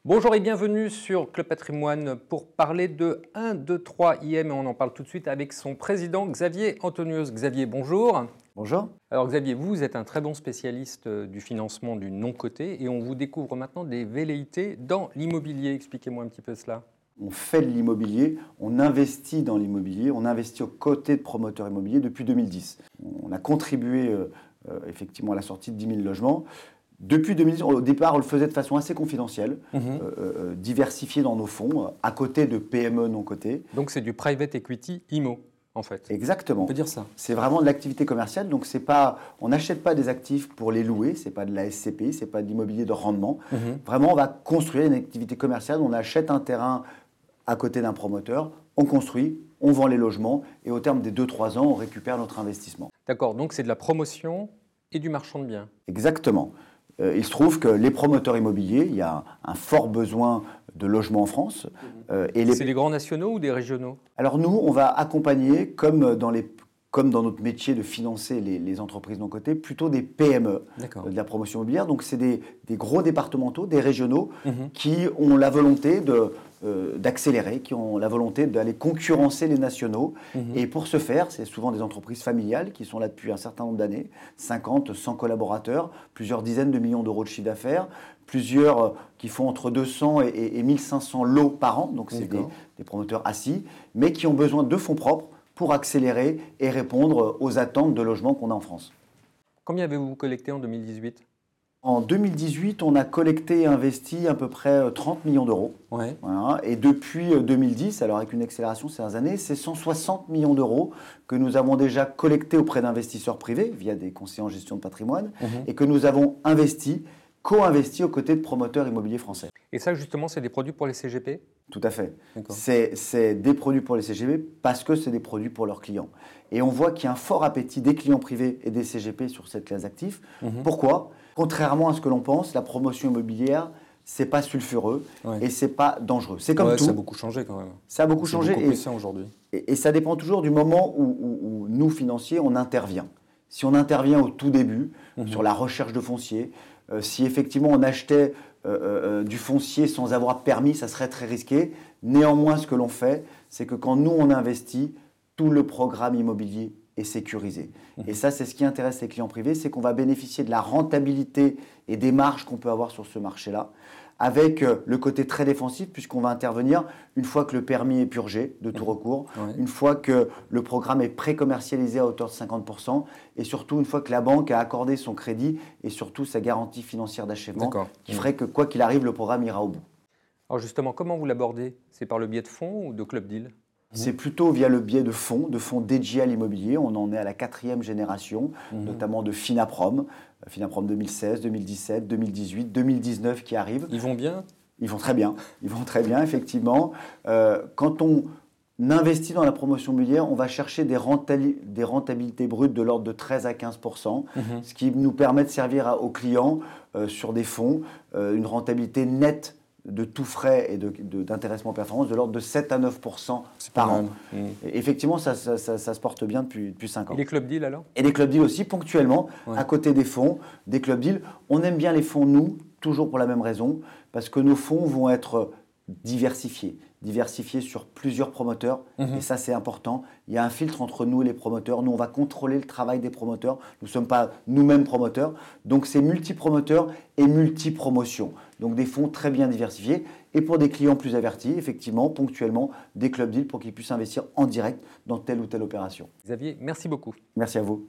Bonjour et bienvenue sur Club Patrimoine pour parler de 1, 2, 3 IM et on en parle tout de suite avec son président Xavier Antonios. Xavier, bonjour. Bonjour. Alors Xavier, vous êtes un très bon spécialiste du financement du non-coté et on vous découvre maintenant des velléités dans l'immobilier. Expliquez-moi un petit peu cela. On fait de l'immobilier, on investit dans l'immobilier, on investit aux côtés de promoteurs immobiliers depuis 2010. On a contribué effectivement à la sortie de 10 000 logements. Depuis 2010, au départ, on le faisait de façon assez confidentielle, diversifié dans nos fonds, à côté de PME non cotées. Donc c'est du private equity IMO en fait. Exactement. On peut dire ça. C'est vraiment de l'activité commerciale, donc c'est pas, on n'achète pas des actifs pour les louer, c'est pas de la SCPI, c'est pas de l'immobilier de rendement. Vraiment, on va construire une activité commerciale, on achète un terrain à côté d'un promoteur, on construit, on vend les logements et au terme des 2-3 ans, on récupère notre investissement. D'accord, donc c'est de la promotion et du marchand de biens. Exactement. Il se trouve que les promoteurs immobiliers, il y a un fort besoin de logements en France. C'est des grands nationaux ou des régionaux? Alors nous, on va accompagner, comme dans notre métier de financer les entreprises non cotées, plutôt des PME de la promotion immobilière. Donc c'est des gros départementaux, des régionaux qui ont la volonté d'accélérer, qui ont la volonté d'aller concurrencer les nationaux. Et pour ce faire, c'est souvent des entreprises familiales qui sont là depuis un certain nombre d'années, 50, 100 collaborateurs, plusieurs dizaines de millions d'euros de chiffre d'affaires, plusieurs qui font entre 200 et 1500 lots par an, donc c'est des promoteurs assis, mais qui ont besoin de fonds propres pour accélérer et répondre aux attentes de logement qu'on a en France. Combien avez-vous collecté en 2018 ? En 2018, on a collecté et investi à peu près 30 millions d'euros. Ouais. Voilà. Et depuis 2010, alors avec une accélération ces dernières années, c'est 160 millions d'euros que nous avons déjà collectés auprès d'investisseurs privés via des conseillers en gestion de patrimoine et que nous avons co-investi aux côtés de promoteurs immobiliers français. Et ça, justement, c'est des produits pour les CGP ? Tout à fait. C'est des produits pour les CGP parce que c'est des produits pour leurs clients. Et on voit qu'il y a un fort appétit des clients privés et des CGP sur cette classe d'actifs. Pourquoi ? Contrairement à ce que l'on pense, la promotion immobilière, c'est pas sulfureux et c'est pas dangereux. C'est comme tout. Ça a beaucoup changé quand même. Ça a beaucoup changé. C'est beaucoup plus sain aujourd'hui. Et ça dépend toujours du moment où nous, financiers, on intervient. Si on intervient au tout début, sur la recherche de foncier, si effectivement on achetait du foncier sans avoir permis, ça serait très risqué. Néanmoins, ce que l'on fait, c'est que quand nous, on investit, tout le programme immobilier est sécurisé. Et ça, c'est ce qui intéresse les clients privés, c'est qu'on va bénéficier de la rentabilité et des marges qu'on peut avoir sur ce marché-là, avec le côté très défensif, puisqu'on va intervenir une fois que le permis est purgé de tout recours, une fois que le programme est pré-commercialisé à hauteur de 50%, et surtout une fois que la banque a accordé son crédit et surtout sa garantie financière d'achèvement, qui ferait que quoi qu'il arrive, le programme ira au bout. Alors justement, comment vous l'abordez ? C'est par le biais de fonds ou de club deal ? C'est plutôt via le biais de fonds dédiés à l'immobilier. On en est à la 4e génération, notamment de Finaprom 2016, 2017, 2018, 2019 qui arrivent. Ils vont bien ? Ils vont très bien, effectivement. Quand on investit dans la promotion immobilière, on va chercher des rentabilités brutes de l'ordre de 13 à 15%, ce qui nous permet de servir aux clients sur des fonds une rentabilité nette de tout frais et d'intéressement performance de l'ordre de 7 à 9% par an. Et effectivement, ça se porte bien depuis 5 ans. Et les club deals alors ? Et les club deals aussi, ponctuellement, à côté des fonds, des club deals. On aime bien les fonds, nous, toujours pour la même raison, parce que nos fonds vont être diversifiés sur plusieurs promoteurs, et ça c'est important. Il y a un filtre entre nous et les promoteurs. Nous, on va contrôler le travail des promoteurs. Nous ne sommes pas nous-mêmes promoteurs. Donc c'est multi-promoteurs et multi-promotions. Donc des fonds très bien diversifiés. Et pour des clients plus avertis, effectivement, ponctuellement, des club deals pour qu'ils puissent investir en direct dans telle ou telle opération. Xavier, merci beaucoup. Merci à vous.